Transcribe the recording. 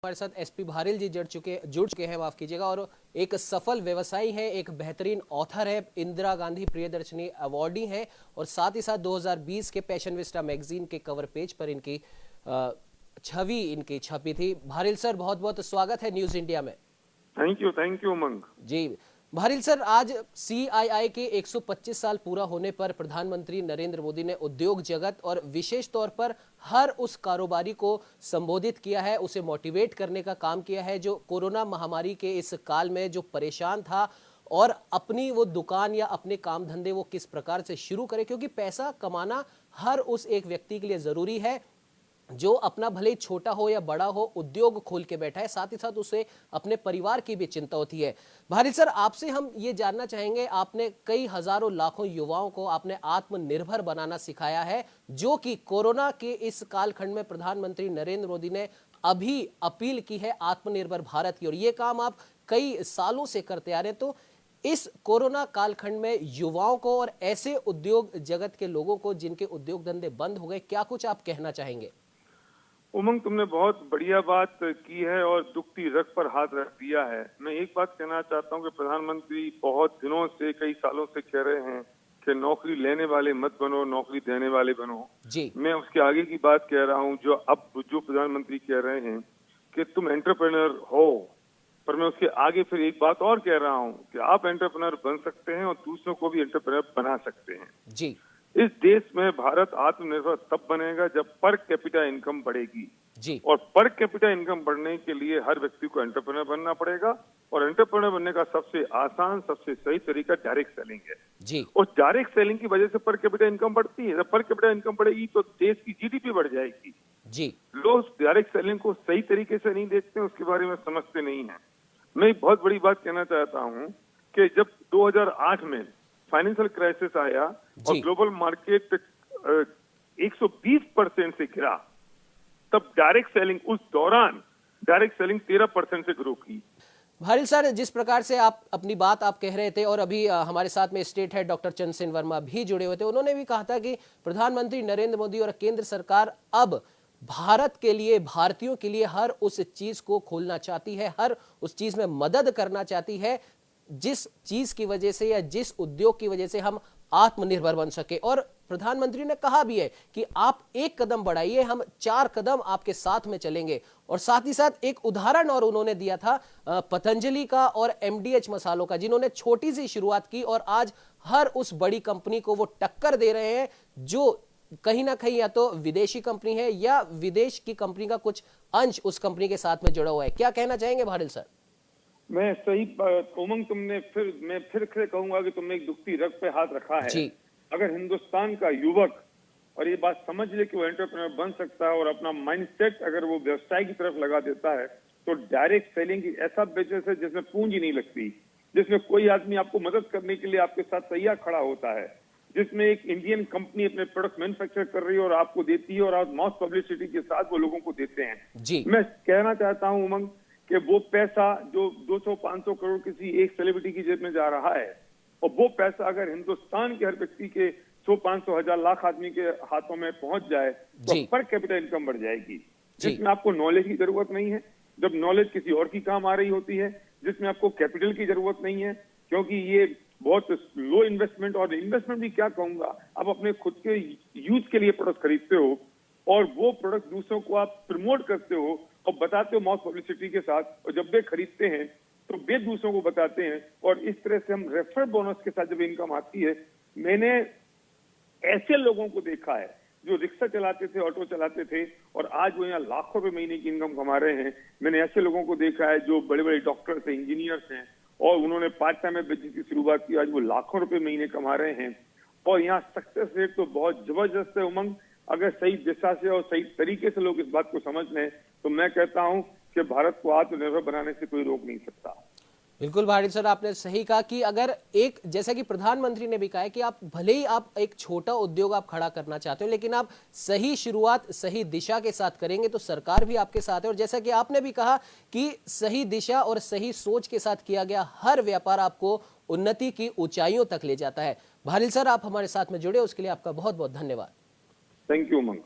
हमारे साथ एसपी भारिल जी जुड़ चुके हैं, माफ कीजिएगा, और एक सफल व्यवसायी है, एक बेहतरीन ऑथर है, इंदिरा गांधी प्रियदर्शनी अवार्डी हैं और साथ ही साथ 2020 के पैशन विस्टा मैगजीन के कवर पेज पर इनकी छवि इनकी छपी थी। भारिल सर, बहुत बहुत स्वागत है न्यूज इंडिया में। Thank you Umang ji. Bharil sir, आज सीआईआई के 125 साल पूरा होने पर प्रधानमंत्री नरेंद्र मोदी ने उद्योग जगत और विशेष तौर पर हर उस कारोबारी को संबोधित किया है, उसे मोटिवेट करने का काम किया है जो कोरोना महामारी के इस काल में जो परेशान था और अपनी वो दुकान या अपने काम धंधे वो किस प्रकार से शुरू करे, क्योंकि पैसा कमाना हर उस एक व्यक्ति के लिए जरूरी है जो अपना भले ही छोटा हो या बड़ा हो उद्योग खोल के बैठा है, साथ ही साथ उसे अपने परिवार की भी चिंता होती है। भारिल सर, आपसे हम ये जानना चाहेंगे, आपने कई हजारों लाखों युवाओं को आपने आत्मनिर्भर बनाना सिखाया है, जो कि कोरोना के इस कालखंड में प्रधानमंत्री नरेंद्र मोदी ने अभी अपील की है आत्मनिर्भर भारत की, और ये काम आप कई सालों से करते आ रहे हैं। तो इस कोरोना कालखंड में युवाओं को और ऐसे उद्योग जगत के लोगों को जिनके उद्योग धंधे बंद हो गए, क्या कुछ आप कहना चाहेंगे? उमंग, तुमने बहुत बढ़िया बात की है और दुखती रग पर हाथ रख दिया है। मैं एक बात कहना चाहता हूं कि प्रधानमंत्री बहुत दिनों से, कई सालों से कह रहे हैं कि नौकरी लेने वाले मत बनो, नौकरी देने वाले बनो जी। मैं उसके आगे की बात कह रहा हूं, जो प्रधानमंत्री कह रहे हैं कि तुम एंटरप्रेन्योर हो, पर मैं उसके आगे फिर एक बात और कह रहा हूं कि आप एंटरप्रेन्योर बन सकते हैं और दूसरों को भी एंटरप्रेन्योर बना सकते हैं। जी। इस देश में भारत आत्मनिर्भर तब बनेगा जब पर कैपिटा इनकम बढ़ेगी जी। और पर कैपिटा इनकम बढ़ने के लिए हर व्यक्ति को एंटरप्रेन्योर बनना पड़ेगा और एंटरप्रेन्योर बनने का सबसे आसान, सबसे सही तरीका डायरेक्ट सेलिंग है जी। और डायरेक्ट सेलिंग की वजह से पर कैपिटा इनकम बढ़ती है। जब पर कैपिटा इनकम बढ़ेगी तो देश की जीडीपी बढ़ जाएगी। जी। लोग डायरेक्ट सेलिंग को सही तरीके से नहीं देखते, उसके बारे में समझते नहीं है। मैं एक बहुत बड़ी बात कहना चाहता हूँ कि जब 2008 में फाइनेंशियल क्राइसिस आया और ग्लोबल मार्केट 120% से गिरा, तब डायरेक्ट सेलिंग, उस दौरान डायरेक्ट सेलिंग 13% से ग्रो की। भारिल सर, जिस प्रकार से आप अपनी बात आप कह रहे थे और अभी हमारे साथ में state head doctor Chandrasen Verma भी जुड़े हुए थे, उन्होंने भी कहा था कि प्रधानमंत्री नरेंद्र मोदी और केंद्र सरकार अब भारत के लिए, भारतीयों के लिए हर उस चीज को खोलना चाहती है, हर उस चीज में मदद करना चाहती है जिस चीज की वजह से या जिस उद्योग की वजह से हम आत्मनिर्भर बन सके। और प्रधानमंत्री ने कहा भी है कि आप एक कदम बढ़ाइए, हम 4 कदम आपके साथ में चलेंगे। और साथ ही साथ एक उदाहरण और उन्होंने दिया था पतंजलि का और एमडीएच मसालों का, जिन्होंने छोटी सी शुरुआत की और आज हर उस बड़ी कंपनी को वो टक्कर दे रहे हैं जो कहीं ना कहीं या तो विदेशी कंपनी है या विदेश की कंपनी का कुछ अंश उस कंपनी के साथ में जुड़ा हुआ है। क्या कहना चाहेंगे भारिल सर? मैं सही उमंग, मैं फिर से कहूंगा कि तुमने एक दुखती रग पे हाथ रखा है जी। अगर हिंदुस्तान का युवक और ये बात समझ ले कि वो एंटरप्रेन्योर बन सकता है और अपना माइंडसेट अगर वो व्यवसाय की तरफ लगा देता है, तो डायरेक्ट सेलिंग ऐसा बिजनेस है जिसमें पूंजी नहीं लगती, जिसमें कोई आदमी आपको मदद करने के लिए आपके साथ तैयार खड़ा होता है, जिसमें एक इंडियन कंपनी अपने प्रोडक्ट मैन्युफैक्चर कर रही है और आपको देती है और आप मॉस पब्लिसिटी के साथ वो लोगों को देते हैं जी। मैं कहना चाहता हूँ उमंग कि वो पैसा जो 200-500 करोड़ किसी एक सेलिब्रिटी की जेब में जा रहा है, और वो पैसा अगर हिंदुस्तान के हर व्यक्ति के 100-500 हजार लाख आदमी के हाथों में पहुंच जाए तो पर कैपिटल इनकम बढ़ जाएगी, जिसमें आपको नॉलेज की जरूरत नहीं है, जब नॉलेज किसी और की काम आ रही होती है, जिसमें आपको कैपिटल की जरूरत नहीं है, क्योंकि ये बहुत लो इन्वेस्टमेंट, और इन्वेस्टमेंट भी क्या कहूंगा, आप अपने खुद के यूज के लिए प्रोडक्ट खरीदते हो और वो प्रोडक्ट दूसरों को आप प्रमोट करते हो और बताते हो माउथ पब्लिसिटी के साथ, और जब वे खरीदते हैं तो वे दूसरों को बताते हैं, और इस तरह से हम रेफर बोनस के साथ जब इनकम आती है। मैंने ऐसे लोगों को देखा है जो रिक्शा चलाते थे, ऑटो चलाते थे और आज वो यहाँ लाखों रुपए महीने की इनकम कमा रहे हैं। मैंने ऐसे लोगों को देखा है जो बड़े बड़े डॉक्टर्स हैं, इंजीनियर्स हैं और उन्होंने पार्ट टाइम में बिजनेस की शुरुआत की, आज वो लाखों रुपए महीने कमा रहे हैं। और यहाँ सक्सेस रेट तो बहुत जबरदस्त है उमंग। अगर सही दिशा से और सही तरीके से लोग इस बात को समझ लें तो मैं कहता हूं कि भारत को आत्मनिर्भर बनाने से कोई रोक नहीं सकता। बिल्कुल भारिल सर, आपने सही कहा कि अगर एक, जैसा कि प्रधानमंत्री ने भी कहा है कि आप भले ही आप एक छोटा उद्योग आप खड़ा करना चाहते हो, लेकिन आप सही शुरुआत सही दिशा के साथ करेंगे तो सरकार भी आपके साथ है। और जैसा कि आपने भी कहा कि सही दिशा और सही सोच के साथ किया गया हर व्यापार आपको उन्नति की ऊंचाइयों तक ले जाता है। भारिल सर, आप हमारे साथ में जुड़े उसके लिए आपका बहुत बहुत धन्यवाद। Thank you Umang.